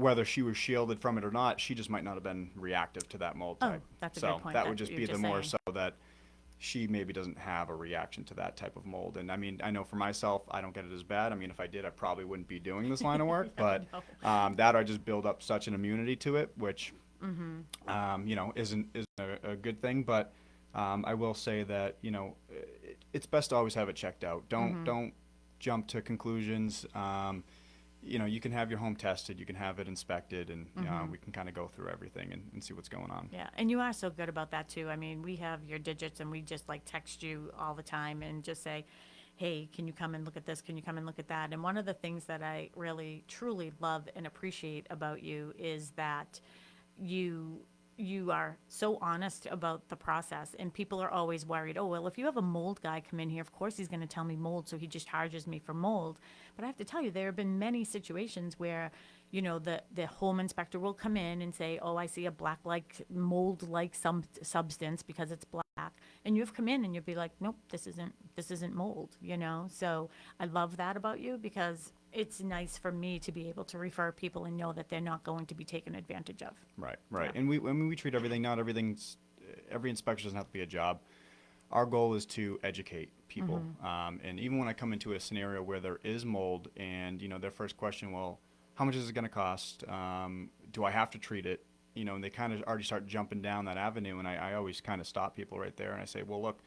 whether she was shielded from it or not, she just might not have been reactive to that mold type. That's a So good point. that That would just you're be the just more saying. so that she maybe doesn't have a reaction to that type of mold. And I mean, I know for myself, I don't get it as bad. I mean, if I did, I probably wouldn't be doing this line of work. Yeah, I But know. that I just build up such an immunity to it, which Mm-hmm. isn't a good thing. But I will say that it's best to always have it checked out. Mm-hmm. Don't jump to conclusions. You can have your home tested, you can have it inspected, and Mm-hmm. we can kind of go through everything and see what's going on. Yeah, and you are so good about that too. I mean, we have your digits and we just like text you all the time and just say, hey, can you come and look at this? Can you come and look at that? And one of the things that I really truly love and appreciate about you is that you you are so honest about the process, and people are always worried, oh well, if you have a mold guy come in here, of course he's going to tell me mold, so he just charges me for mold. But I have to tell you, there have been many situations where the home inspector will come in and say, oh, I see a black like mold like some substance because it's black, and you've come in and you'll be like, nope, this isn't mold, so I love that about you, because it's nice for me to be able to refer people and know that they're not going to be taken advantage of. Right, right. Yeah. And we treat everything. Not everything's every inspection doesn't have to be a job. Our goal is to educate people. Mm-hmm. And even when I come into a scenario where there is mold, and their first question, well, how much is it going to cost? Do I have to treat it? And they kind of already start jumping down that avenue, and I always kind of stop people right there, and I say, well, look,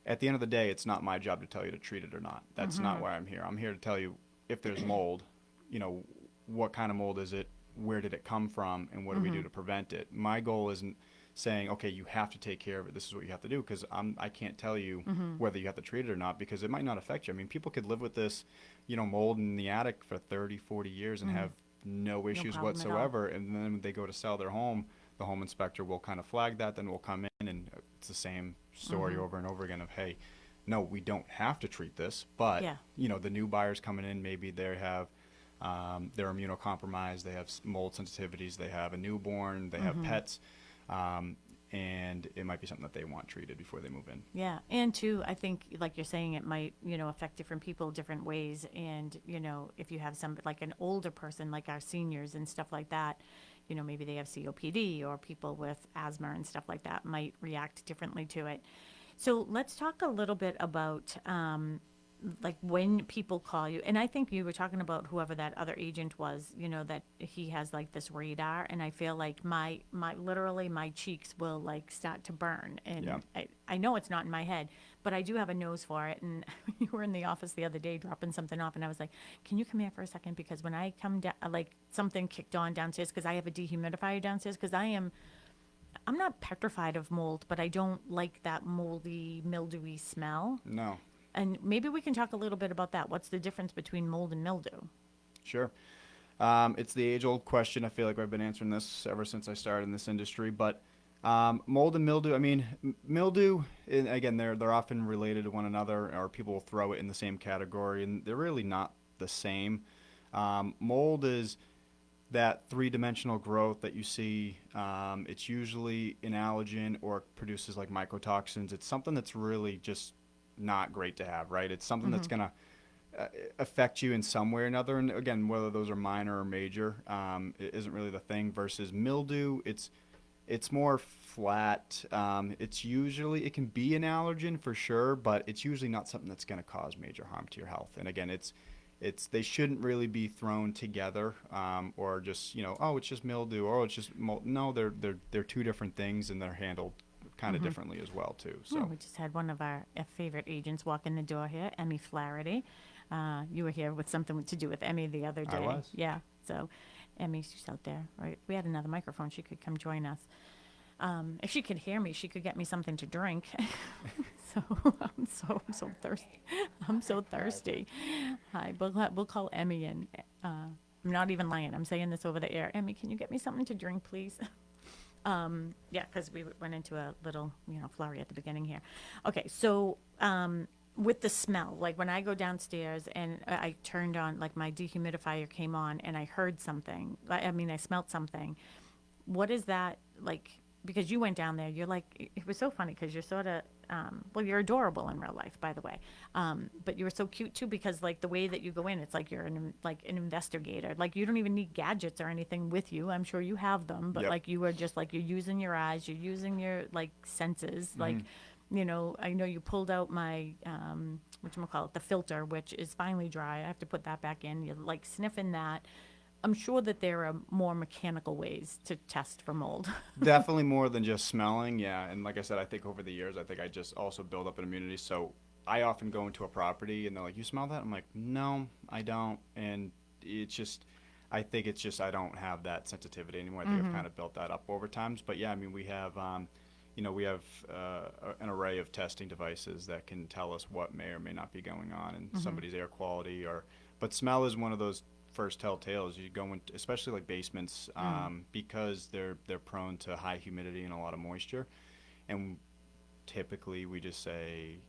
at the end of the day, it's not my job to tell you to treat it or not. That's not Mm-hmm. why I'm here. I'm here to tell you if there's mold, you know, what kind of mold is it? Where did it come from? And what do we do Mm-hmm. to prevent it? My goal isn't saying, okay, you have to take care of it. This is what you have to do, because I can't tell you Mm-hmm. whether you have to treat it or not, because it might not affect you. I mean, people could live with this, mold in the attic for 30, 40 years and Mm-hmm. have no No issues problem at all. whatsoever. And then when they go to sell their home, the home inspector will kind of flag that, then we'll come in, and it's the same story Mm-hmm. over and over again of, hey, no, we don't have to treat this, but Yeah. the new buyers coming in, maybe they have they're immunocompromised, they have mold sensitivities, they have a newborn, they have Mm-hmm. pets, um, and it might be something that they want treated before they move in. Yeah, and too, I think, like you're saying, it might, affect different people different ways. And, if you have some, like an older person, like our seniors and stuff like that, maybe they have COPD, or people with asthma and stuff like that might react differently to it. So let's talk a little bit about like when people call you, and I think you were talking about whoever that other agent was, that he has like this radar, and I feel like my literally my cheeks will like start to burn, Yeah. and I know it's not in my head, but I do have a nose for it. And you were in the office the other day dropping something off, and I was like, can you come here for a second, because when I come down, like something kicked on downstairs, because I have a dehumidifier downstairs, because I'm not petrified of mold, but I don't like that moldy, mildewy smell. No. And maybe we can talk a little bit about that. What's the difference between mold and mildew? Sure. It's the age-old question. I feel like I've been answering this ever since I started in this industry. But mold and mildew, I mean, mildew, again, they're often related to one another, or people will throw it in the same category, and they're really not the same. Mold is that three-dimensional growth that you see. It's usually an allergen, or it produces like mycotoxins. It's something that's really just not great to have, right? It's something that's Mm-hmm. going to affect you in some way or another. And again, whether those are minor or major, it isn't really the thing. Versus mildew, it's more flat. It can be an allergen for sure, but it's usually not something that's going to cause major harm to your health. And again, they shouldn't really be thrown together, or just oh, it's just mildew, or it's just mold. No, they're two different things, and they're handled kind of Mm-hmm. differently as well too. Yeah, So we just had one of our favorite agents walk in the door here, Emmy Flaherty. You were here with something to do with Emmy the other I day. was. Yeah, so Emmy, she's out there, right? We had another microphone. She could come join us. If she could hear me, she could get me something to drink. So I'm so thirsty. I'm so thirsty. Hi, we'll call Emmy in. I'm not even lying. I'm saying this over the air. Emmy, can you get me something to drink, please? Yeah, because we went into a little, flurry at the beginning here. Okay, so with the smell, like when I go downstairs and I turned on, like my dehumidifier came on and I heard something, I mean, I smelled something. What is that like? Because you went down there, you're like, it was so funny because you're sort of well, you're adorable in real life, by the way. But you were so cute too, because like the way that you go in, it's like you're like an investigator. Like you don't even need gadgets or anything with you. I'm sure you have them, but Yep. like you are just like, you're using your eyes, you're using your like senses. Like, I know you pulled out my, whatchamacallit, the filter, which is finally dry. I have to put that back in. You're like sniffing that. I'm sure that there are more mechanical ways to test for mold. Definitely more than just smelling, yeah. And like I said, I think over the years, I think I just also build up an immunity. So I often go into a property and they're like, "You smell that?" I'm like, "No, I don't." And it's just, I think it's just I don't have that sensitivity anymore. I think I've kind of built that up over times. But yeah, I mean, we have an array of testing devices that can tell us what may or may not be going on in somebody's air quality. But smell is one of those first telltales. You go into, especially like basements, because they're prone to high humidity and a lot of moisture, and typically we just say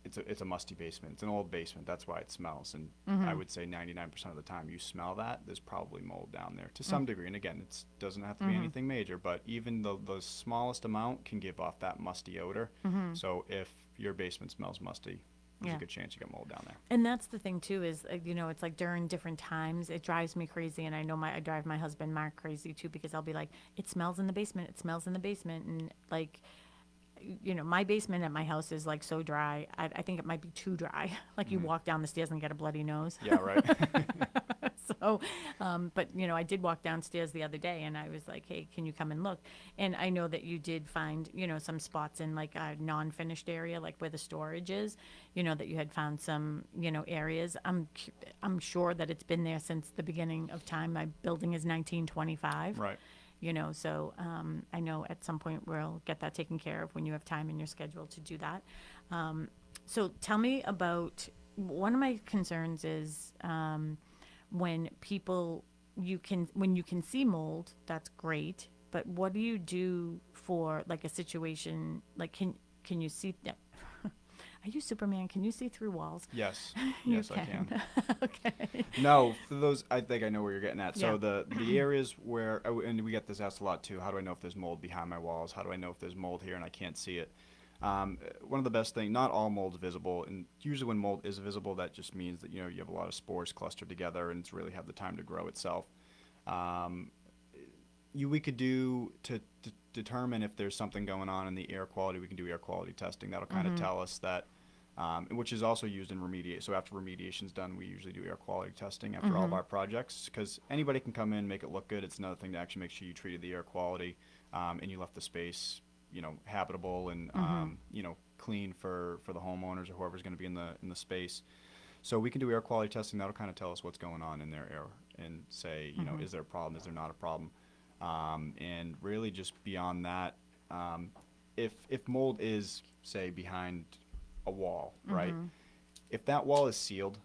it's a musty basement. It's an old basement. That's why it smells. And I would say 99% of the time you smell that, there's probably mold down there to some degree. And again, it doesn't have to be anything major, but even the smallest amount can give off that musty odor. So if your basement smells musty, there's Yeah. a good chance you got mold down there. And that's the thing too, is it's like during different times it drives me crazy, and I know I drive my husband Mark crazy too, because I'll be like, it smells in the basement, it smells in the basement, and like, my basement at my house is like so dry. I think it might be too dry. Like you walk down the stairs and get a bloody nose. Yeah, right. So, but I did walk downstairs the other day and I was like, hey, can you come and look? And I know that you did find, some spots in like a non-finished area, like where the storage is, that you had found some, areas. I'm sure that it's been there since the beginning of time. My building is 1925. Right. So I know at some point we'll get that taken care of when you have time in your schedule to do that. So tell me about, one of my concerns is, when when you can see mold, that's great, but what do you do for like a situation, like can you see, are you Superman? Can you see through walls? Yes. You Yes, I can. Okay. No, for those, I think I know where you're getting at. So Yeah. the areas where, and we get this asked a lot too. How do I know if there's mold behind my walls? How do I know if there's mold here and I can't see it? One of the best things, not all mold's visible, and usually when mold is visible, that just means that you have a lot of spores clustered together and it's really have the time to grow itself. Um, we could do to determine if there's something going on in the air quality. We can do air quality testing. That'll kind of tell us that, which is also used in remediation. So after remediation's done, we usually do air quality testing after all of our projects, because anybody can come in, make it look good. It's another thing to actually make sure you treated the air quality, and you left the space, habitable and clean for the homeowners or whoever's going to be in the space. So we can do air quality testing. That'll kind of tell us what's going on in their air and say, is there a problem? Is there not a problem? And really just beyond that, if mold is, say, behind a wall, right? If that wall is sealed,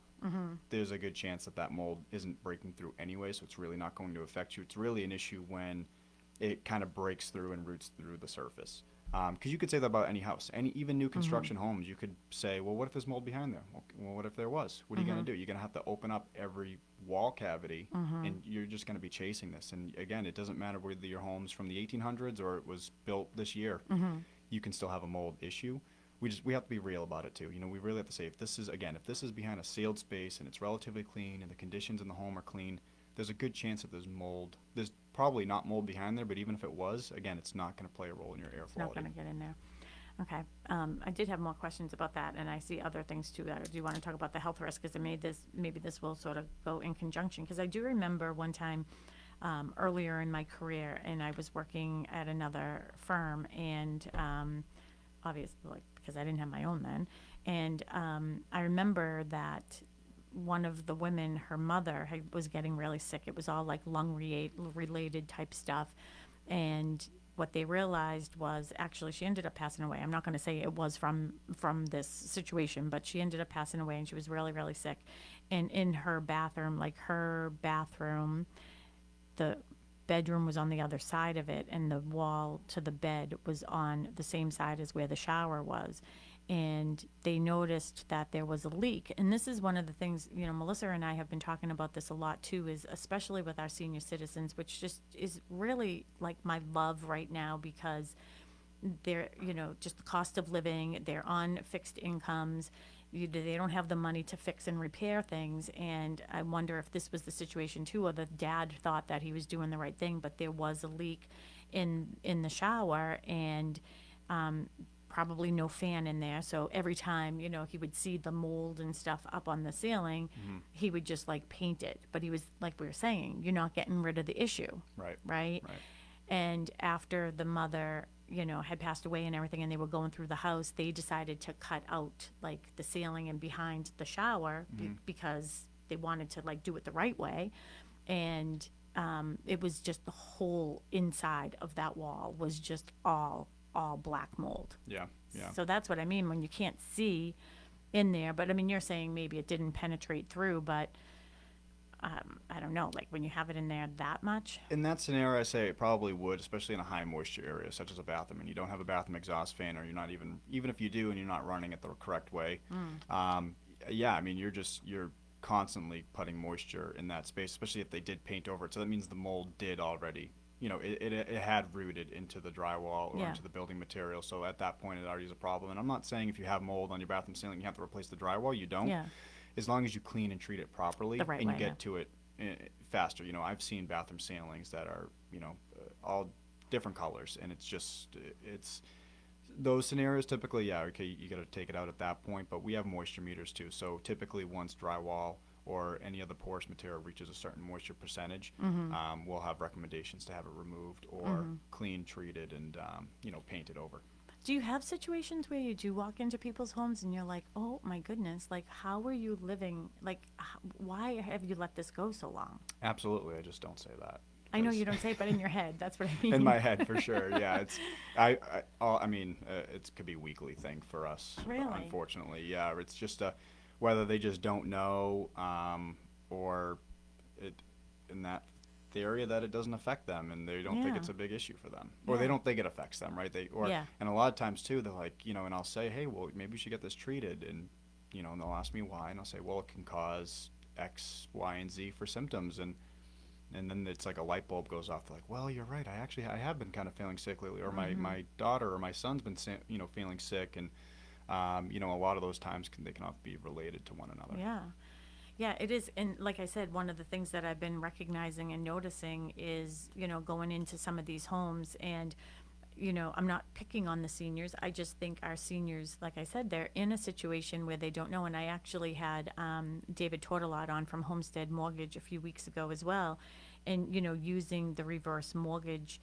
there's a good chance that mold isn't breaking through anyway, so it's really not going to affect you. It's really an issue when it kind of breaks through and roots through the surface. Because you could say that about any house, even new construction homes. You could say, well, what if there's mold behind there? Well, what if there was? What are you going to do? You're going to have to open up every wall cavity, and you're just going to be chasing this. And again, it doesn't matter whether your home's from the 1800s or it was built this year. You can still have a mold issue. We have to be real about it too. We really have to say, if this is behind a sealed space and it's relatively clean and the conditions in the home are clean, there's a good chance that there's mold. There's probably not mold behind there, but even if it was, again, it's not going to play a role in your air It's not quality. going to get in there. Okay. I did have more questions about that, and I see other things too. That I do want to talk about the health risk, because maybe this will sort of go in conjunction. Because I do remember one time earlier in my career, and I was working at another firm, and obviously, like, because I didn't have my own then, and I remember that one of the women, her mother, was getting really sick. It was all like lung related type stuff. And what they realized was, actually, she ended up passing away. I'm not going to say it was from this situation, but she ended up passing away, and she was really, really sick. And in her bathroom, the bedroom was on the other side of it, and the wall to the bed was on the same side as where the shower was. And they noticed that there was a leak. And this is one of the things, Melissa and I have been talking about this a lot too, is especially with our senior citizens, which just is really like my love right now, because they're, just the cost of living, they're on fixed incomes, they don't have the money to fix and repair things. And I wonder if this was the situation too, or the dad thought that he was doing the right thing, but there was a leak in the shower, and probably no fan in there. So every time, he would see the mold and stuff up on the ceiling, he would just like paint it. But he was, like we were saying, you're not getting rid of the issue. Right. Right. Right. And after the mother, had passed away and everything, and they were going through the house, they decided to cut out like the ceiling and behind the shower because they wanted to like do it the right way. And it was just the whole inside of that wall was just all black mold. Yeah. Yeah. So that's what I mean when you can't see in there. But I mean, you're saying maybe it didn't penetrate through, but I don't know, like when you have it in there that much. In that scenario, I say it probably would, especially in a high moisture area, such as a bathroom, and you don't have a bathroom exhaust fan, or you're not even if you do and you're not running it the correct way. Yeah, I mean, you're constantly putting moisture in that space, especially if they did paint over it. So that means the mold did already, it had rooted into the drywall or Yeah. into the building material. So at that point, it already is a problem. And I'm not saying if you have mold on your bathroom ceiling, you have to replace the drywall. You don't. Yeah. As long as you clean and treat it properly The right and you way, get yeah. to it faster. I've seen bathroom ceilings that are, all different colors, and it's those scenarios typically, yeah, okay, you got to take it out at that point, but we have moisture meters too. So typically once drywall or any other porous material reaches a certain moisture percentage, we'll have recommendations to have it removed or clean, treated, and, painted over. Do you have situations where you do walk into people's homes and you're like, oh my goodness, like how are you living? Like, why have you let this go so long? Absolutely, I just don't say that. I know 'Cause- you don't say it, but in your head, that's what I mean. in my head for sure. Yeah, I mean, it could be a weekly thing for us. Really? Unfortunately, yeah. It's just whether they just don't know, or it in that area that it doesn't affect them, and they don't think Yeah. it's a big issue for them, or they Yeah. don't think it affects them, right? Yeah. And a lot of times too, they're like, and I'll say, hey, well, maybe you should get this treated, and and they'll ask me why, and I'll say, well, it can cause X, Y, and Z for symptoms, and then it's like a light bulb goes off. They're like, well, you're right. I have been kind of feeling sick lately, or my daughter or my son's been feeling sick, and a lot of those times they can often be related to one another. Yeah. Yeah, it is. And like I said, one of the things that I've been recognizing and noticing is, going into some of these homes, and, I'm not picking on the seniors. I just think our seniors, like I said, they're in a situation where they don't know. And I actually had David Tortolot on from Homestead Mortgage a few weeks ago as well. And, using the reverse mortgage,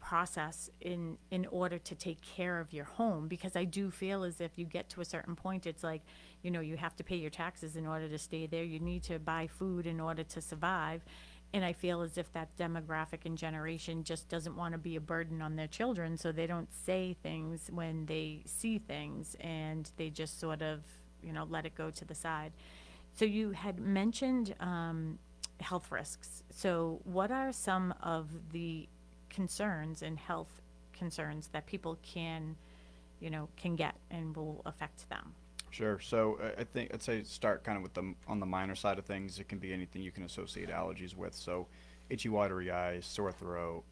process in order to take care of your home, because I do feel as if you get to a certain point, it's like, you have to pay your taxes in order to stay there. You need to buy food in order to survive. And I feel as if that demographic and generation just doesn't want to be a burden on their children, so they don't say things when they see things, and they just sort of, let it go to the side. So you had mentioned health risks. So what are some of the concerns and health concerns that people can get and will affect them? Sure. So I think I'd say start kind of with on the minor side of things. It can be anything you can associate allergies with. So itchy, watery eyes, sore throat,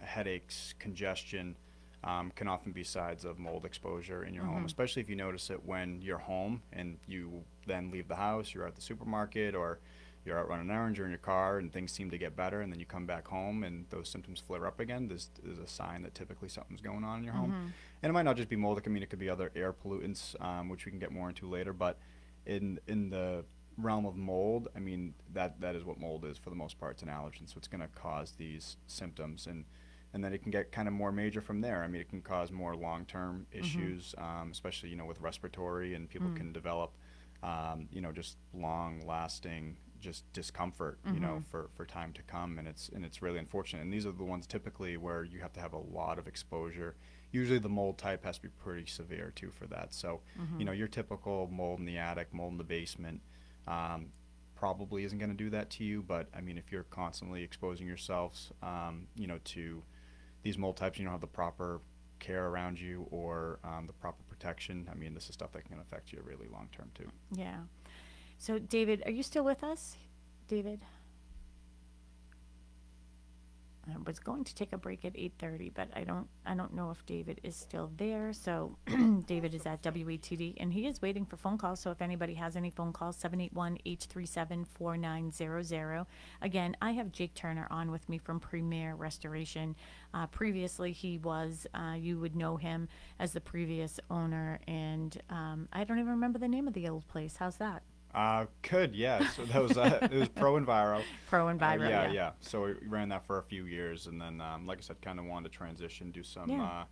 headaches, congestion, can often be signs of mold exposure in your home, especially if you notice it when you're home and you then leave the house, you're at the supermarket, or you're out running errands, you're in your car, and things seem to get better, and then you come back home and those symptoms flare up again. There's a sign that typically something's going on in your home. And it might not just be mold. I mean, it could be other air pollutants, which we can get more into later. But in the realm of mold, I mean, that is what mold is for the most part. It's an allergen, so it's going to cause these symptoms, and then it can get kind of more major from there. I mean, it can cause more long-term issues, especially with respiratory, and people can develop just long-lasting just discomfort, for time to come, and it's really unfortunate. And these are the ones typically where you have to have a lot of exposure. Usually the mold type has to be pretty severe too for that. So, your typical mold in the attic, mold in the basement, probably isn't going to do that to you. But I mean, if you're constantly exposing yourselves, to these mold types, you don't have the proper care around you, or the proper protection. I mean, this is stuff that can affect you really long term too. Yeah. So, David, are you still with us? David? was going to take a break at 8:30, but I don't know if David is still there. So David is at WATD, and he is waiting for phone calls. So if anybody has any phone calls, 781-837-4900. Again, I have Jake Turner on with me from Premier Restoration. Previously, he was, you would know him as the previous owner, and I don't even remember the name of the old place. How's that? Could, yeah. So that was it was Pro Enviro. Pro Enviro, Yeah, yeah. yeah. So we ran that for a few years, and then, like I said, kind of wanted to transition, do some, Yeah.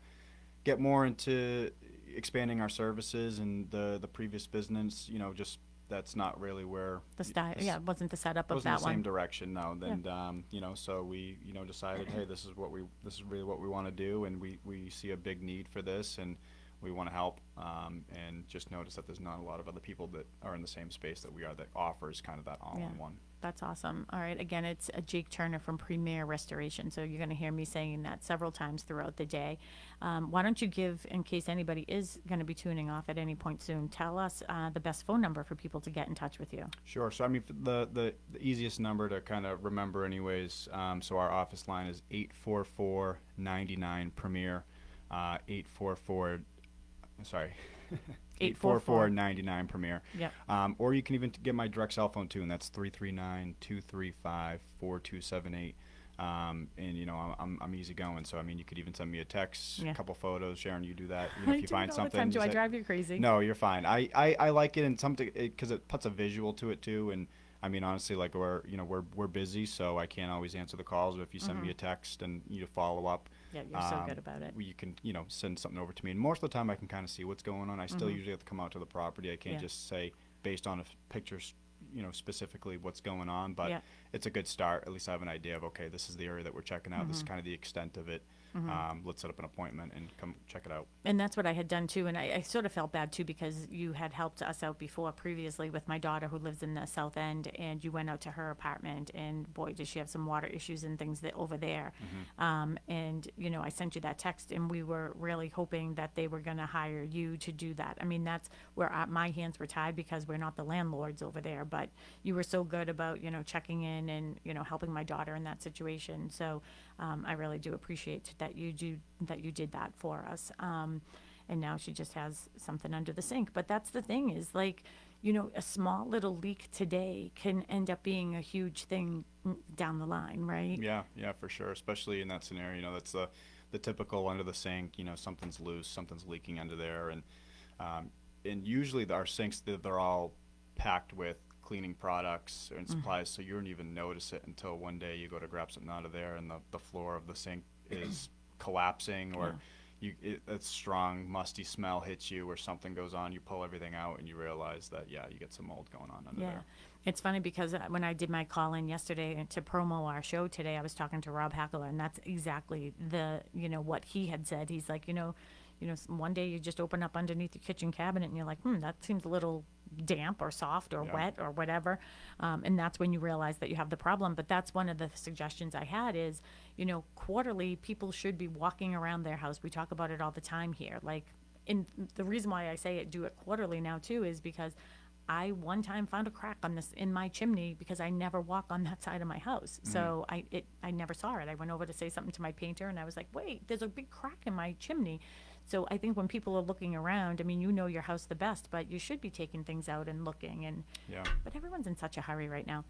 get more into expanding our services and the previous business. Just that's not really where The style, this yeah, it wasn't the setup of wasn't that the same one. direction. No, Yeah. then so we decided, hey, this is really what we want to do, and we see a big need for this, and we want to help, and just notice that there's not a lot of other people that are in the same space that we are that offers kind of that Yeah. all-in-one. That's awesome. All right. Again, it's Jake Turner from Premier Restoration. So you're going to hear me saying that several times throughout the day. Why don't you give, in case anybody is going to be tuning off at any point soon, tell us the best phone number for people to get in touch with you. Sure. So I mean, the easiest number to kind of remember, anyways. So our office line is 844-99 Premier, 844. Sorry. 844-99 Premier. Yep. Or you can even get my direct cell phone too, and that's 339-235-4278. And I'm easy going, so I mean, you could even send me a text, Yeah. a couple photos. Sharon, you do that. I If you do find it all the something, time. Do you I say- drive you crazy? No, you're fine. I like it, and something because it puts a visual to it too. And I mean, honestly, like we're busy, so I can't always answer the calls. But if you send me a text and you follow up, Yeah, you're so good about it. you can send something over to me. And most of the time, I can kind of see what's going on. I still usually have to come out to the property. I can't Yeah. just say based on pictures, specifically what's going on. But Yeah. it's a good start. At least I have an idea of, okay, this is the area that we're checking out. This is kind of the extent of it. Let's set up an appointment and come check it out. And that's what I had done too. And I sort of felt bad too because you had helped us out before previously with my daughter who lives in the South End, and you went out to her apartment, and boy, does she have some water issues and things that over there. And I sent you that text, and we were really hoping that they were going to hire you to do that. I mean, that's where my hands were tied because we're not the landlords over there. But you were so good about checking in and helping my daughter in that situation. So I really do appreciate that you did that for us. And now she just has something under the sink. But that's the thing is, like, a small little leak today can end up being a huge thing down the line, right? Yeah, yeah, for sure. Especially in that scenario, that's the typical under the sink. Something's loose, something's leaking under there, and usually our sinks they're all packed with cleaning products and supplies, so you don't even notice it until one day you go to grab something out of there and the floor of the sink is collapsing, or a strong musty smell hits you, or something goes on. You pull everything out and you realize that you get some mold going on under Yeah. there. It's funny because when I did my call in yesterday to promo our show today, I was talking to Rob Hackler, and that's exactly what he had said. He's like, one day you just open up underneath your kitchen cabinet and you're like, that seems a little damp or soft or Yeah. wet or whatever. And that's when you realize that you have the problem. But that's one of the suggestions I had is, quarterly people should be walking around their house. We talk about it all the time here. Like, the reason why I say do it quarterly now too is because I one time found a crack in my chimney because I never walk on that side of my house. So I never saw it. I went over to say something to my painter and I was like, wait, there's a big crack in my chimney. So I think when people are looking around, I mean, your house the best, but you should be taking things out and looking. Yeah. But everyone's in such a hurry right now.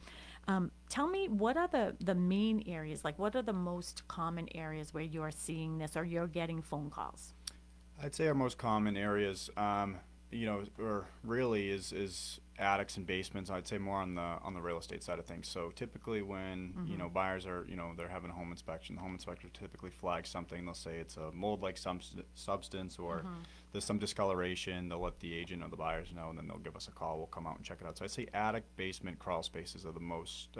Tell me, what are the main areas? Like, what are the most common areas where you're seeing this or you're getting phone calls? I'd say our most common areas, or really is attics and basements. I'd say more on the real estate side of things. So typically when, buyers are, they're having a home inspection, the home inspector typically flags something. They'll say it's a mold-like substance, or there's some discoloration. They'll let the agent or the buyers know, and then they'll give us a call. We'll come out and check it out. So I'd say attic, basement, crawl spaces are the most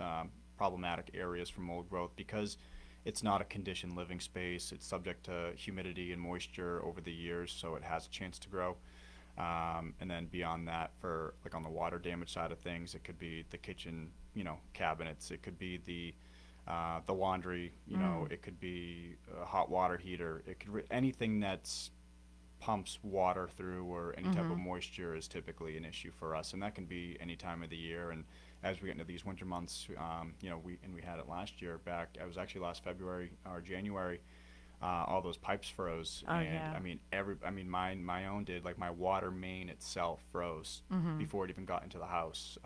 problematic areas for mold growth because it's not a conditioned living space. It's subject to humidity and moisture over the years, so it has a chance to grow. And then beyond that, for like on the water damage side of things, it could be the kitchen, cabinets. It could be the laundry. It could be a hot water heater. It could anything that's pumps water through or any type of moisture is typically an issue for us, and that can be any time of the year. And as we get into these winter months, we had it last year back. It was actually last February or January. All those pipes froze, Oh, and yeah. my own did. Like my water main itself froze before it even got into the house.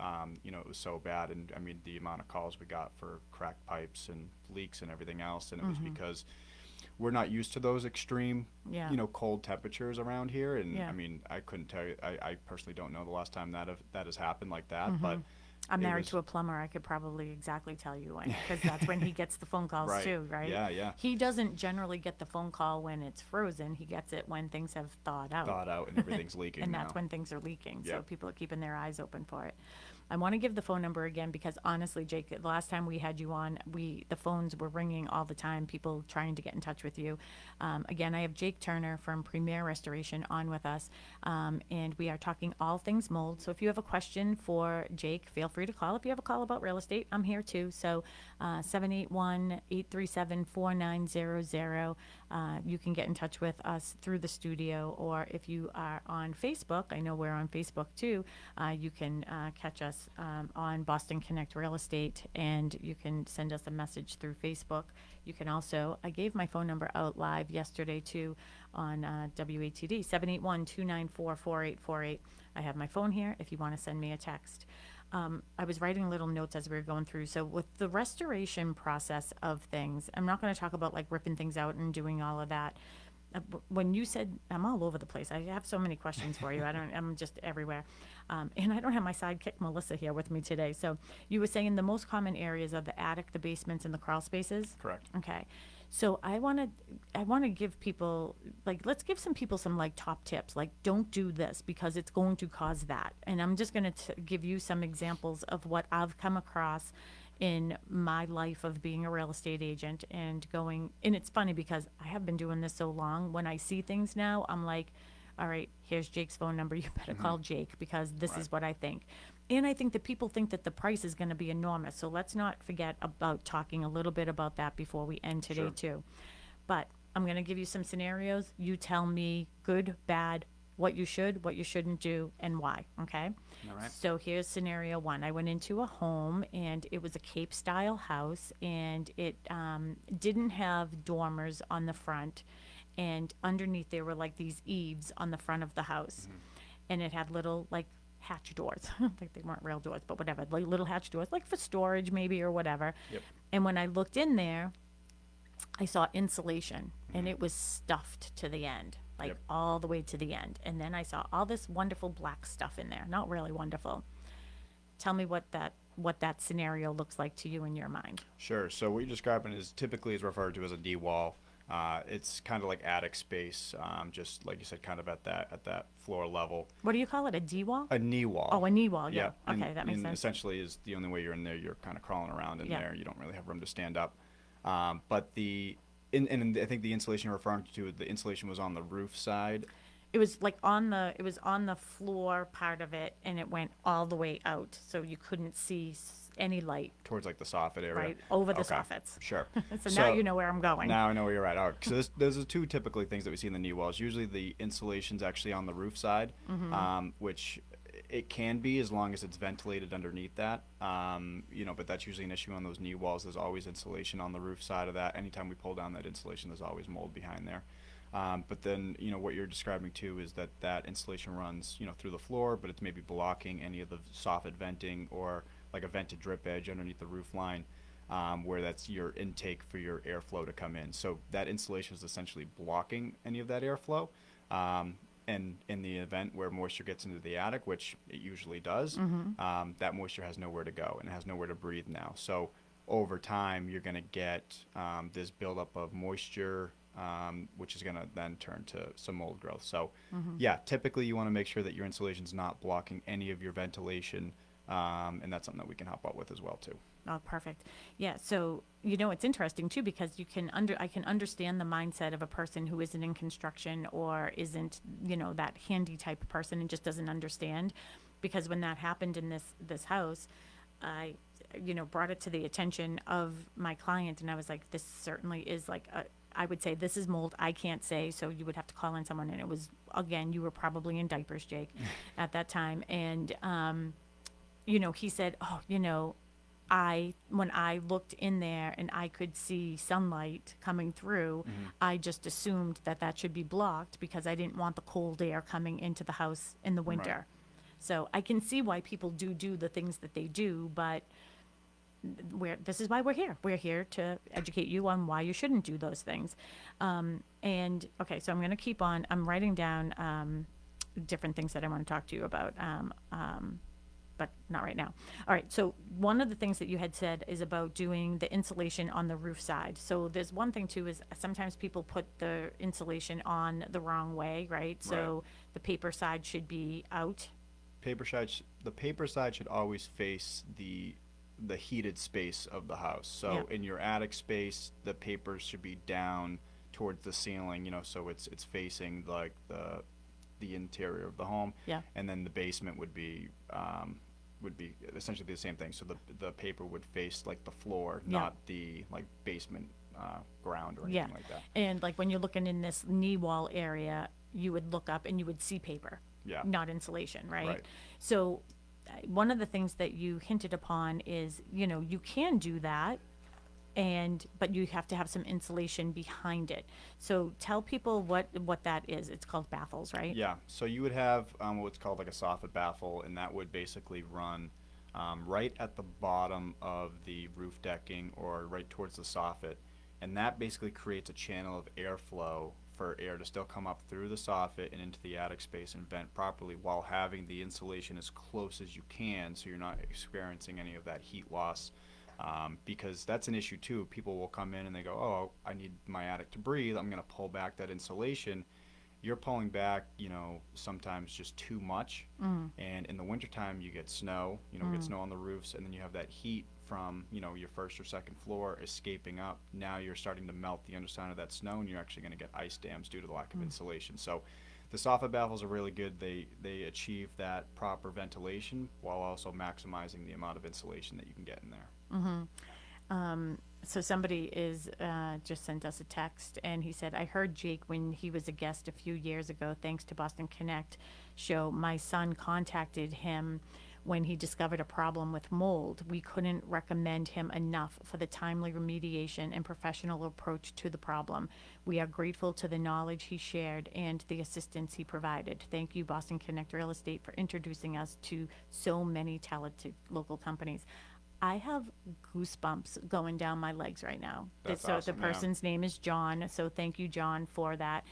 It was so bad, and I mean the amount of calls we got for cracked pipes and leaks and everything else, and it was because we're not used to those extreme, Yeah. cold temperatures around here. And Yeah. I mean, I couldn't tell you. I personally don't know the last time that has happened like that, but I'm it married was to a plumber. I could probably exactly tell you when, because that's when he gets the phone calls right. too, right? Yeah, yeah. He doesn't generally get the phone call when it's frozen. He gets it when things have thawed out. Thawed out and everything's leaking And now. that's when things are leaking. So Yep. people are keeping their eyes open for it. I want to give the phone number again because honestly, Jake, the last time we had you on, the phones were ringing all the time. People trying to get in touch with you. Again, I have Jake Turner from Premier Restoration on with us, and we are talking all things mold. So if you have a question for Jake, feel free to call. If you have a call about real estate, I'm here too. So 781-837-4900. You can get in touch with us through the studio, or if you are on Facebook, I know we're on Facebook too, you can catch us on Boston Connect Real Estate, and you can send us a message through Facebook. You can also, I gave my phone number out live yesterday too on WATD, 781-294-4848. I have my phone here if you want to send me a text. I was writing little notes as we were going through. So with the restoration process of things, I'm not going to talk about like ripping things out and doing all of that. When you said, I'm all over the place. I have so many questions for you. I'm just everywhere. And I don't have my sidekick Melissa here with me today. So you were saying the most common areas are the attic, the basements, and the crawl spaces? Correct. Okay. So I want to give people, like, let's give some people some like top tips. Like, don't do this because it's going to cause that. And I'm just going to give you some examples of what I've come across in my life of being a real estate agent and going. And it's funny because I have been doing this so long. When I see things now, I'm like, all right, here's Jake's phone number. You better call Jake because this Right. is what I think. And I think that people think that the price is going to be enormous. So let's not forget about talking a little bit about that before we end today, Sure. too. But I'm going to give you some scenarios. You tell me good, bad, what you should, what you shouldn't do, and why. Okay? All right. So here's scenario one. I went into a home, and it was a Cape style house, and it didn't have dormers on the front. And underneath, there were like these eaves on the front of the house. And it had little, like, hatch doors. Like they weren't real doors, but whatever. Like little hatch doors, like for storage maybe or whatever. Yep. And when I looked in there, I saw insulation, and it was stuffed to the end, like Yep. all the way to the end. And then I saw all this wonderful black stuff in there. Not really wonderful. Tell me what that scenario looks like to you in your mind. Sure. So what you're describing is typically is referred to as a D wall. It's kind of like attic space, just like you said, kind of at that floor level. What do you call it? A D wall? A knee wall. Oh, a knee wall. Yeah. and- Okay, that makes and sense. essentially is the only way you're in there. You're kind of crawling around in Yeah. there. You don't really have room to stand up. But and I think the insulation you're referring to, the insulation was on the roof side. It was like it was on the floor part of it, and it went all the way out, so you couldn't see any light, Towards like the soffit area. right, over the Okay. soffits. Sure. So now you know where I'm going. Now I know where you're at. All right. So those are two typically things that we see in the knee walls. Usually the insulation's actually on the roof side, which it can be as long as it's ventilated underneath that. But that's usually an issue on those knee walls. There's always insulation on the roof side of that. Anytime we pull down that insulation, there's always mold behind there. But then, what you're describing too is that insulation runs, through the floor, but it's maybe blocking any of the soffit venting or like a vented drip edge underneath the roof line, where that's your intake for your airflow to come in. So that insulation is essentially blocking any of that airflow. And in the event where moisture gets into the attic, which it usually does, that moisture has nowhere to go and it has nowhere to breathe now. So over time, you're going to get this buildup of moisture, which is going to then turn to some mold growth. So, yeah, typically you want to make sure that your insulation's not blocking any of your ventilation, and that's something that we can help out with as well too. Oh, perfect. Yeah. So, it's interesting too, because I can understand the mindset of a person who isn't in construction or isn't, that handy type of person and just doesn't understand. Because when that happened in this house, I, brought it to the attention of my client, and I was like, this certainly is like I would say this is mold. I can't say, so you would have to call in someone. And it was, again, you were probably in diapers, Jake, at that time. And, he said, oh, when I looked in there and I could see sunlight coming through, Hmm. I just assumed that that should be blocked because I didn't want the cold air coming into the house in the Right. winter. So I can see why people do the things that they do, but this is why we're here. We're here to educate you on why you shouldn't do those things. And okay, so I'm going to keep on. I'm writing down different things that I want to talk to you about. But not right now. All right. So one of the things that you had said is about doing the insulation on the roof side. So there's one thing too is sometimes people put the insulation on the wrong way, right? Right. So the paper side should be out. The paper side should always face the heated space of the house. Yeah. So in your attic space, the paper should be down towards the ceiling, so it's facing like the interior of the home. Yeah. And then the basement would be essentially the same thing. So the paper would face like the floor, Yeah. not the like basement ground or Yeah. anything like that. And like when you're looking in this knee wall area, you would look up and you would see paper, Yeah. not insulation, right? Right. So one of the things that you hinted upon is, you can do that but you have to have some insulation behind it. So tell people what that is. It's called baffles, right? Yeah, so you would have what's called like a soffit baffle, and that would basically run right at the bottom of the roof decking or right towards the soffit, and that basically creates a channel of airflow for air to still come up through the soffit and into the attic space and vent properly while having the insulation as close as you can so you're not experiencing any of that heat loss. Because that's an issue too. People will come in and they go, "Oh, I need my attic to breathe. I'm going to pull back that insulation." You're pulling back, sometimes just too much. And in the wintertime, you get snow, we get snow on the roofs, and then you have that heat from, your first or second floor escaping up. Now you're starting to melt the underside of that snow, and you're actually going to get ice dams due to the lack of insulation. So the soffit baffles are really good. They achieve that proper ventilation while also maximizing the amount of insulation that you can get in there. So somebody is just sent us a text, and he said, I heard Jake when he was a guest a few years ago, thanks to Boston Connect show. My son contacted him when he discovered a problem with mold. We couldn't recommend him enough for the timely remediation and professional approach to the problem. We are grateful to the knowledge he shared and the assistance he provided. Thank you, Boston Connect Real Estate, for introducing us to so many talented local companies. I have goosebumps going down my legs right now. That's So awesome, the yeah. person's name is John. So thank you, John, for that.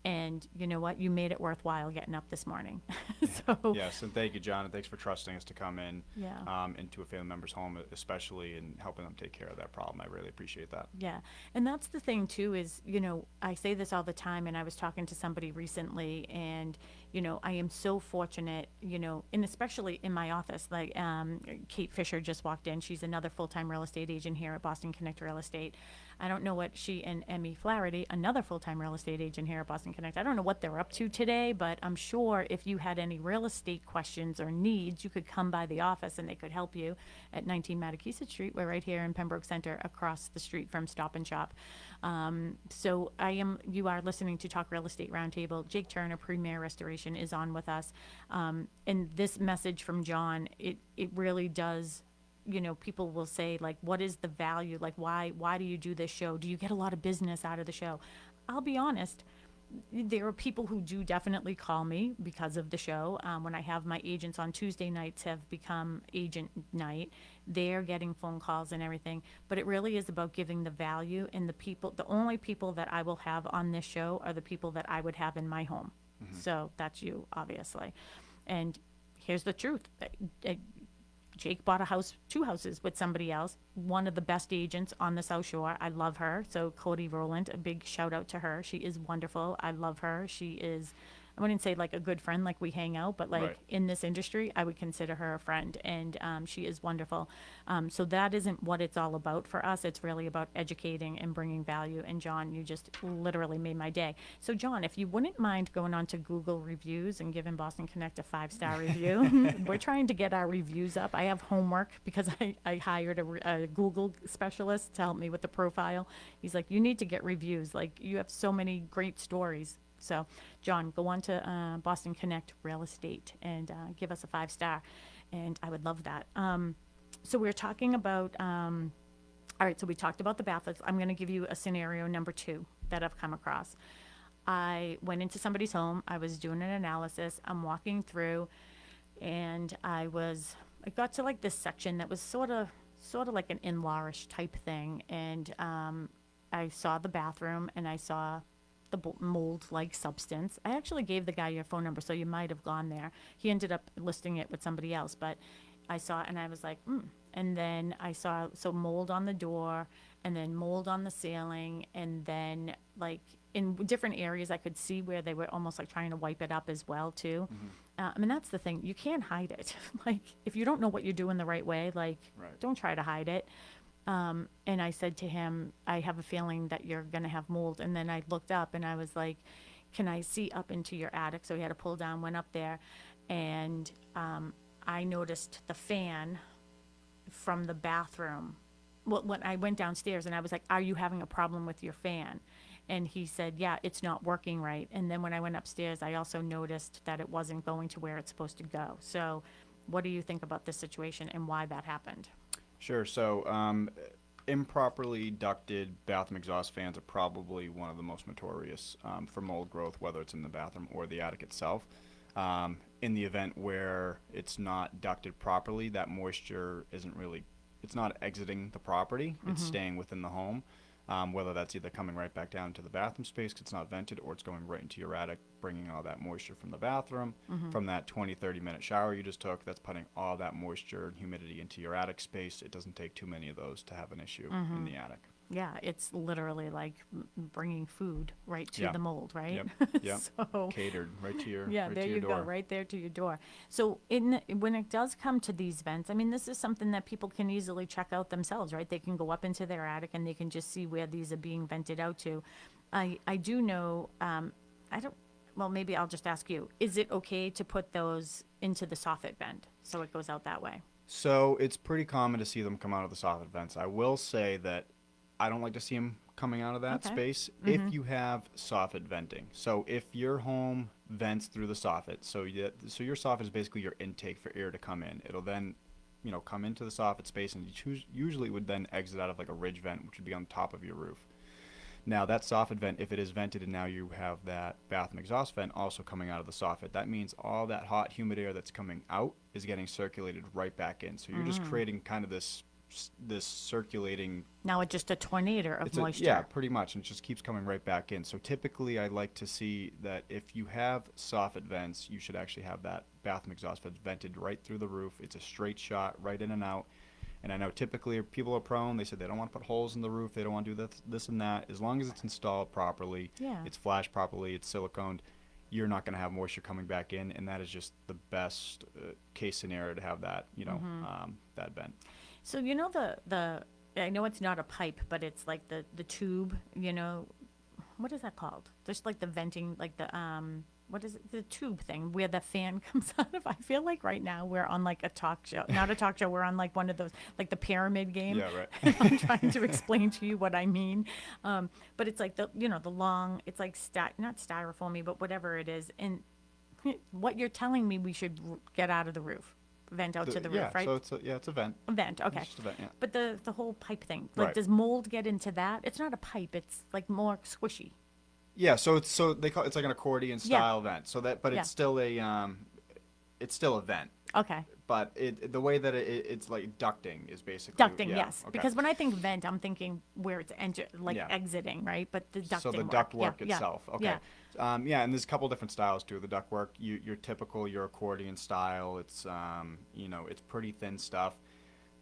And you know what? You made it worthwhile getting up this morning. So Yes, and thank you, John, and thanks for trusting us to come in Yeah. into a family member's home, especially, and helping them take care of that problem. I really appreciate that. Yeah. And that's the thing too is, I say this all the time, and I was talking to somebody recently, and, I am so fortunate, and especially in my office, like Kate Fisher just walked in. She's another full-time real estate agent here at Boston Connect Real Estate. I don't know what she and Emmy Flaherty, another full-time real estate agent here at Boston Connect, I don't know what they're up to today, but I'm sure if you had any real estate questions or needs, you could come by the office and they could help you at 19 Mattakesett Street. We're right here in Pembroke Center, across the street from Stop and Shop. So you are listening to Talk Real Estate Roundtable. Jake Turner, Premier Restoration, is on with us. And this message from John, it really does, people will say, like, what is the value? Like, why do you do this show? Do you get a lot of business out of the show? I'll be honest. There are people who do definitely call me because of the show. When I have my agents on Tuesday nights have become agent night, they're getting phone calls and everything. But it really is about giving the value, and the only people that I will have on this show are the people that I would have in my home. So that's you, obviously. And here's the truth. Jake bought two houses with somebody else, one of the best agents on the South Shore. I love her. So Cody Rowland, a big shout out to her. She is wonderful. I love her. She is, I wouldn't say like a good friend, like we hang out, but like Right. in this industry, I would consider her a friend, and she is wonderful. So that isn't what it's all about for us. It's really about educating and bringing value. And John, you just literally made my day. So John, if you wouldn't mind going on to Google reviews and giving Boston Connect a 5-star review. We're trying to get our reviews up. I have homework because I hired a Google specialist to help me with the profile. He's like, you need to get reviews. Like, you have so many great stories. So, John, go on to Boston Connect Real Estate and give us a 5-star. and I would love that. So we're talking about, all right, so we talked about the bathrooms. I'm going to give you a scenario number 2 that I've come across. I went into somebody's home. I was doing an analysis. I'm walking through, and I got to like this section that was sort of like an in-lawish type thing, and I saw the bathroom, and I saw the mold-like substance. I actually gave the guy your phone number, so you might have gone there. He ended up listing it with somebody else, but I saw it, and I was like, And then I saw mold on the door, and then mold on the ceiling, and then like in different areas I could see where they were almost like trying to wipe it up as well too. I mean, that's the thing. You can't hide it. Like, if you don't know what you're doing the right way, like, Right. don't try to hide it. And I said to him, I have a feeling that you're going to have mold. And then I looked up and I was like, can I see up into your attic? So he had to pull down, went up there, and I noticed the fan from the bathroom. Well, when I went downstairs and I was like, are you having a problem with your fan? And he said, yeah, it's not working right. And then when I went upstairs, I also noticed that it wasn't going to where it's supposed to go. So what do you think about this situation and why that happened? Sure. So, improperly ducted bathroom exhaust fans are probably one of the most notorious for mold growth, whether it's in the bathroom or the attic itself. In the event where it's not ducted properly, that moisture it's not exiting the property, it's staying within the home. Whether that's either coming right back down to the bathroom space because it's not vented, or it's going right into your attic, bringing all that moisture from the bathroom, from that 20, 30-minute shower you just took, that's putting all that moisture and humidity into your attic space. It doesn't take too many of those to have an issue in the attic. Yeah, it's literally like bringing food right to Yeah. the mold, right? Yep. Yep. So, Catered right to your yeah, right there to your you door. go, right there to your door. So when it does come to these vents, I mean, this is something that people can easily check out themselves, right? They can go up into their attic and they can just see where these are being vented out to. I do know, I don't, well, maybe I'll just ask you, is it okay to put those into the soffit vent so it goes out that way? So it's pretty common to see them come out of the soffit vents. I will say that I don't like to see them coming out of that Okay. space if you have soffit venting. So if your home vents through the soffit, so your soffit is basically your intake for air to come in. It'll then, come into the soffit space, and usually would then exit out of like a ridge vent, which would be on top of your roof. Now that soffit vent, if it is vented and now you have that bathroom exhaust vent also coming out of the soffit, that means all that hot, humid air that's coming out is getting circulated right back in. So you're just creating kind of this circulating. Now it's just a tornado of moisture. Yeah, pretty much, and it just keeps coming right back in. So typically, I like to see that if you have soffit vents, you should actually have that bathroom exhaust vent vented right through the roof. It's a straight shot, right in and out. And I know typically people are prone. They said they don't want to put holes in the roof. They don't want to do this and that. As long as it's installed properly, Yeah. it's flashed properly, it's siliconed, you're not going to have moisture coming back in, and that is just the best case scenario to have that, that vent. So you know the I know it's not a pipe, but it's like the tube, what is that called? There's like the venting, like the what is it? The tube thing where the fan comes out of. I feel like right now we're on like a talk show, not a talk show. We're on like one of those, like the pyramid game. Yeah, right. I'm trying to explain to you what I mean. But it's like the long, it's like not styrofoamy, but whatever it is. And what you're telling me we should get out of the roof, vent out to the roof, right? So it's a vent. A vent, okay. It's just a vent, yeah. But the whole pipe thing, like, Right. does mold get into that? It's not a pipe. It's like more squishy. Yeah, so they call it's like an accordion style vent. But Yeah. it's still a vent. Okay. But the way that it's like ducting is basically Ducting, yeah, yes. okay. Because when I think vent, I'm thinking where it's Yeah. exiting, right? But the ducting So the work. duct Yeah, work yeah, itself. Okay. Yeah. And there's a couple different styles too. The duct work, your typical, your accordion style. It's it's pretty thin stuff.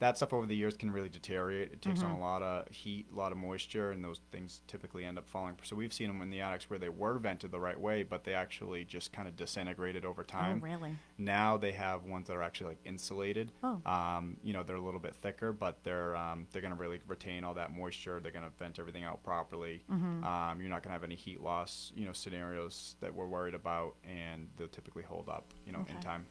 That stuff over the years can really deteriorate. It takes on a lot of heat, a lot of moisture, and those things typically end up falling. So we've seen them in the attics where they were vented the right way, but they actually just kind of disintegrated over time. Oh, really? Now they have ones that are actually like insulated. Oh. They're a little bit thicker, but they're going to really retain all that moisture. They're going to vent everything out properly. You're not going to have any heat loss, scenarios that we're worried about, and they'll typically hold up, in Okay. time.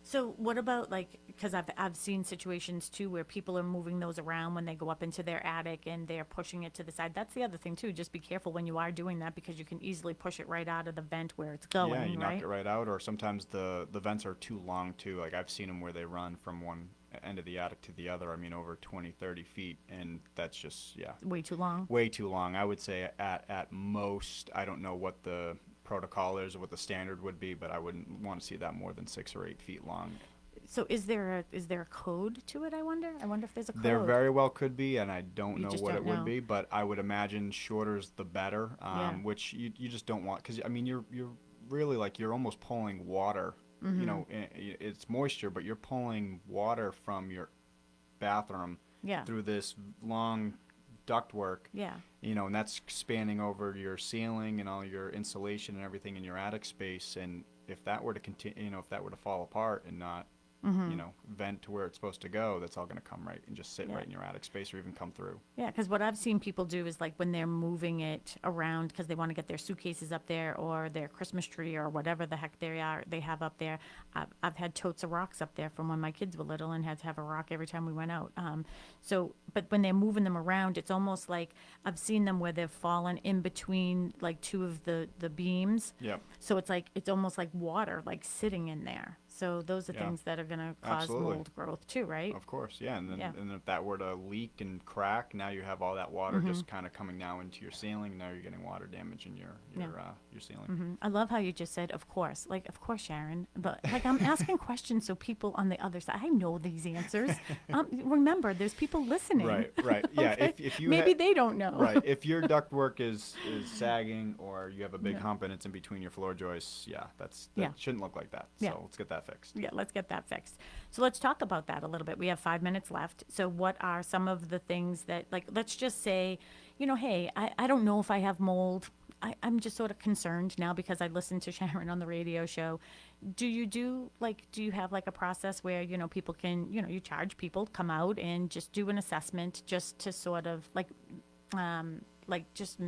So what about like, because I've seen situations too where people are moving those around when they go up into their attic and they're pushing it to the side. That's the other thing too. Just be careful when you are doing that because you can easily push it right out of the vent where it's Yeah, going, you knock right? it right out, or sometimes the vents are too long too. Like I've seen them where they run from one end of the attic to the other. I mean, over 20, 30 feet, and that's just, yeah, Way too long. way too long. I would say at most, I don't know what the protocol is or what the standard would be, but I wouldn't want to see that more than 6 or 8 feet long. So is there a code to it, I wonder? I wonder if there's a There code. very well could be, and I don't You know just what don't it would know. be, but I would imagine shorter's the better, Yeah. which you just don't want, because I mean you're really like you're almost pulling water. Mm-hmm. It's moisture, but you're pulling water from your bathroom Yeah. through this long ductwork, Yeah. and that's spanning over your ceiling and all your insulation and everything in your attic space. And if that were to continue, if that were to fall apart and not, Mm-hmm. vent to where it's supposed to go, that's all going to come right and just sit Yeah. right in your attic space or even come through. Yeah, because what I've seen people do is like when they're moving it around because they want to get their suitcases up there or their Christmas tree or whatever the heck they have up there. I've had totes of rocks up there from when my kids were little and had to have a rock every time we went out. But when they're moving them around, it's almost like I've seen them where they've fallen in between like two of the beams. Yep. So it's almost like water like sitting in there. So those are Yeah. things that are going to cause Absolutely. mold growth too, right? Of course, yeah, and then Yeah. and if that were to leak and crack, now you have all that water just kind of coming now into your ceiling. Now you're getting water damage in your ceiling. I love how you just said, of course. Like, of course, Sharon. But, like, I'm asking questions so people on the other side, I know these answers. Remember, there's people listening. Right, right, yeah. Okay? If you Maybe they don't know. right, if your ductwork is sagging or you have a big Yeah. hump and it's in between your floor joists, yeah, that Yeah. shouldn't look like that. Yeah. So let's get that fixed. Yeah, let's get that fixed. So let's talk about that a little bit. We have 5 minutes left. So what are some of the things that, like, let's just say, hey, I don't know if I have mold. I'm just sort of concerned now because I listened to Sharon on the radio show. Do you have like a process where, people can, you charge people to come out and just do an assessment just to sort of just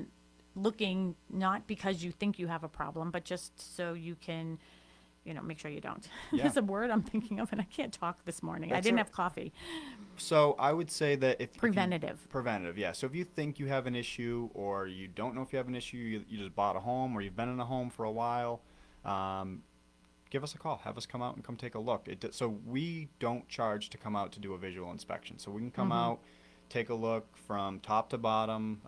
looking, not because you think you have a problem, but just so you can, make sure you don't. Yeah. There's a word I'm thinking of and I can't talk this morning. I That's didn't all- have coffee. So I would say that if Preventative. preventative, yeah. So if you think you have an issue or you don't know if you have an issue, you just bought a home or you've been in a home for a while, give us a call. Have us come out and come take a look. So we don't charge to come out to do a visual inspection. So we can come out, take a look from top to bottom.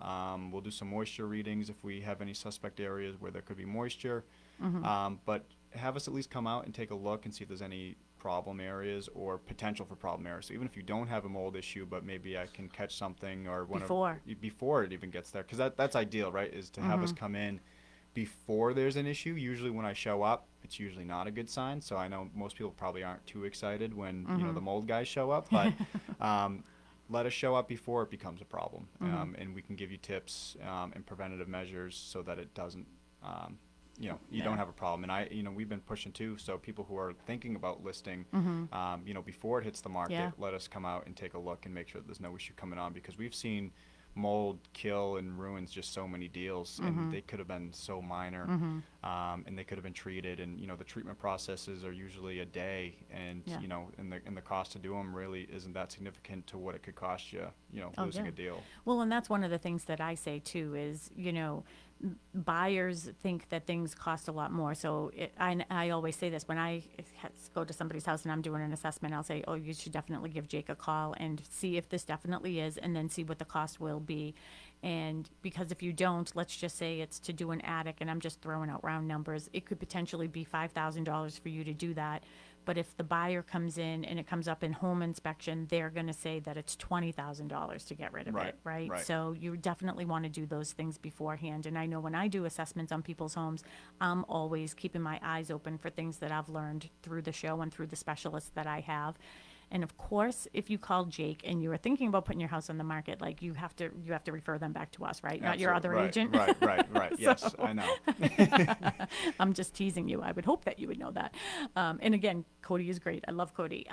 We'll do some moisture readings if we have any suspect areas where there could be moisture. But have us at least come out and take a look and see if there's any problem areas or potential for problem areas. So even if you don't have a mold issue, but maybe I can catch something or before it even gets there, because that's ideal, right? Is to have us come in before there's an issue. Usually when I show up, it's usually not a good sign. So I know most people probably aren't too excited when the mold guys show up, but let us show up before it becomes a problem, and we can give you tips and preventative measures so that it doesn't. You don't have a problem. And we've been pushing too. So people who are thinking about listing, before it hits the market, Yeah. let us come out and take a look and make sure that there's no issue coming on, because we've seen mold kill and ruins just so many deals, and they could have been so minor, and they could have been treated. And the treatment processes are usually a day, and Yeah. and the cost to do them really isn't that significant to what it could cost you, Oh, losing yeah. a deal. Well, and that's one of the things that I say too is, buyers think that things cost a lot more. So I always say this when I go to somebody's house and I'm doing an assessment, I'll say, oh, you should definitely give Jake a call and see if this definitely is, and then see what the cost will be. And because if you don't, let's just say it's to do an attic, and I'm just throwing out round numbers, it could potentially be $5,000 for you to do that. But if the buyer comes in and it comes up in home inspection, they're going to say that it's $20,000 to get rid of Right, it, right? right. So you definitely want to do those things beforehand. And I know when I do assessments on people's homes, I'm always keeping my eyes open for things that I've learned through the show and through the specialists that I have. And of course, if you call Jake and you are thinking about putting your house on the market, like you have to refer them back to us, right? Not your other Absolutely. agent. Right. Yes, I know. I'm just teasing you. I would hope that you would know that. And again, Cody is great. I love Cody.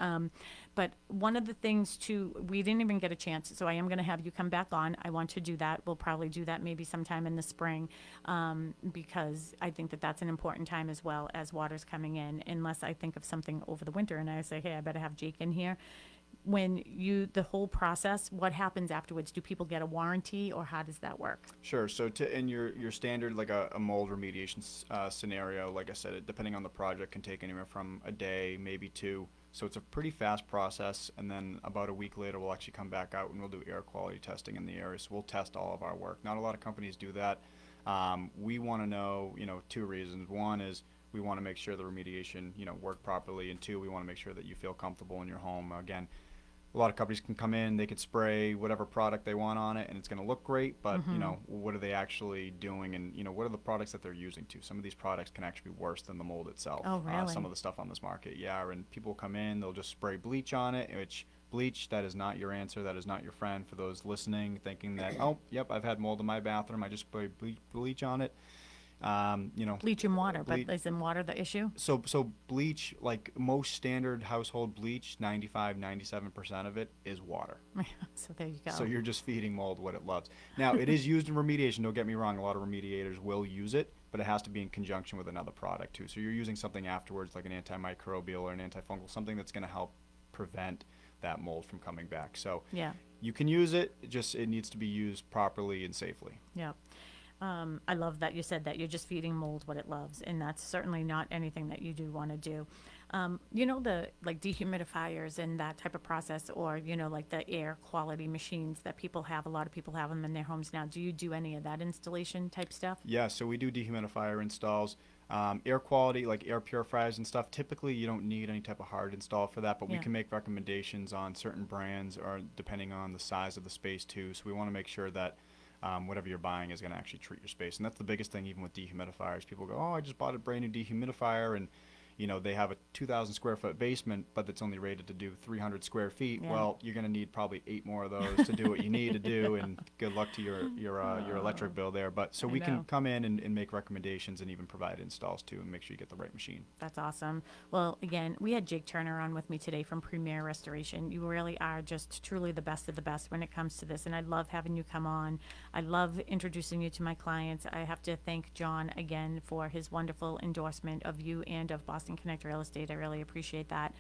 But one of the things too, we didn't even get a chance, so I am going to have you come back on. I want to do that. We'll probably do that maybe sometime in the spring, because I think that that's an important time as well as water's coming in, unless I think of something over the winter and I say, hey, I better have Jake in here. When the whole process, what happens afterwards? Do people get a warranty, or how does that work? Sure. So in your standard, like a mold remediation scenario, like I said, depending on the project, can take anywhere from a day, maybe two. So it's a pretty fast process, and then about a week later, we'll actually come back out and we'll do air quality testing in the area. So we'll test all of our work. Not a lot of companies do that. We want to know, two reasons. One is we want to make sure the remediation, work properly, and two, we want to make sure that you feel comfortable in your home. Again, a lot of companies can come in, they could spray whatever product they want on it, and it's going to look great, but what are they actually doing, and what are the products that they're using to? Some of these products can actually be worse than the mold itself. Oh, really? Some of the stuff on this market, yeah, and people come in, they'll just spray bleach on it, which bleach, that is not your answer, that is not your friend. For those listening, thinking that, oh, yep, I've had mold in my bathroom, I just spray bleach on it. Bleach and water, but isn't water the issue? So bleach, like most standard household bleach, 97% of it is water. So there you go. So you're just feeding mold what it loves. Now, it is used in remediation. Don't get me wrong. A lot of remediators will use it, but it has to be in conjunction with another product too. So you're using something afterwards, like an antimicrobial or an antifungal, something that's going to help prevent that mold from coming back. So Yeah. you can use it, just it needs to be used properly and safely. Yeah. I love that you said that you're just feeding mold what it loves, and that's certainly not anything that you do want to do. The like dehumidifiers and that type of process, or like the air quality machines that people have. A lot of people have them in their homes now. Do you do any of that installation type stuff? Yeah, so we do dehumidifier installs. Air quality, like air purifiers and stuff, typically you don't need any type of hard install for that, but we Yeah. can make recommendations on certain brands or depending on the size of the space too. So we want to make sure that whatever you're buying is going to actually treat your space. And that's the biggest thing even with dehumidifiers. People go, oh, I just bought a brand new dehumidifier, and they have a 2,000 square foot basement, but it's only rated to do 300 square feet. Yeah. Well, you're going to need probably 8 more of those to do what you need to do, and good luck to your electric bill there. But so I we know. can come in and make recommendations and even provide installs too, and make sure you get the right machine. That's awesome. Well, again, we had Jake Turner on with me today from Premier Restoration. You really are just truly the best of the best when it comes to this, and I love having you come on. I love introducing you to my clients. I have to thank John again for his wonderful endorsement of you and of Boston Connect Real Estate. I really appreciate that.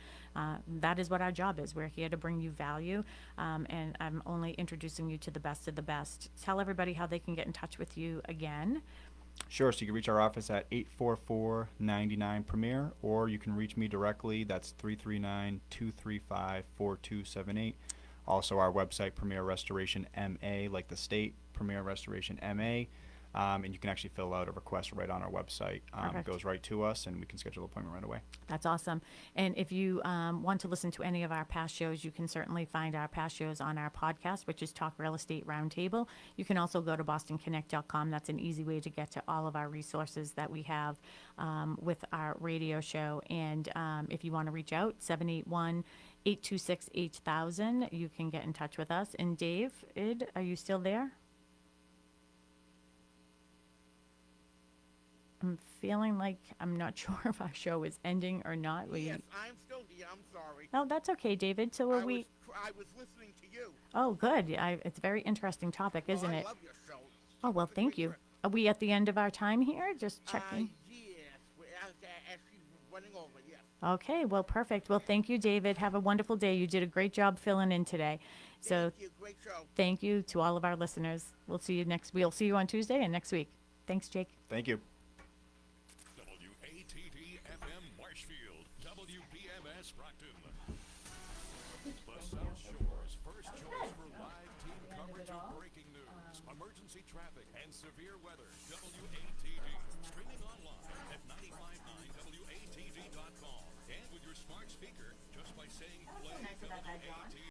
That is what our job is. We're here to bring you value, and I'm only introducing you to the best of the best. Tell everybody how they can get in touch with you again. Sure, so you can reach our office at 844-99-PREMIER, or you can reach me directly. That's 339-235-4278. Also, our website, Premier Restoration MA, like the state, Premier Restoration MA. And you can actually fill out a request right on our website. It Perfect. goes right to us, and we can schedule an appointment right away. That's awesome. And if you want to listen to any of our past shows, you can certainly find our past shows on our podcast, which is Talk Real Estate Roundtable. You can also go to bostonconnect.com. That's an easy way to get to all of our resources that we have with our radio show. And if you want to reach out, 781-826-8000, you can get in touch with us. And Dave, are you still there? I'm feeling like I'm not sure if our show is ending or not. Yes, I'm still here. I'm sorry. No, that's okay, David. So I are we? was listening to you. Oh, good. It's a very interesting topic, isn't I it? love your show. Oh, well, It's a thank great you. show. Are we at the end of our time here? Just checking. Yes, we're actually running over. Yes. Okay, well, perfect. Well, thank you, David. Have a wonderful day. You did a great job filling in today. So Thank you. Great show. thank you to all of our listeners. We'll see you on Tuesday and next week. Thanks, Jake. Thank you. WATD FM Marshfield, WPMS Brockton. The South Shore's first choice for live team coverage of breaking news, emergency traffic, and severe weather. WATD. Streaming online at 959WATD.com. And with your smart speaker, just by saying play WATD.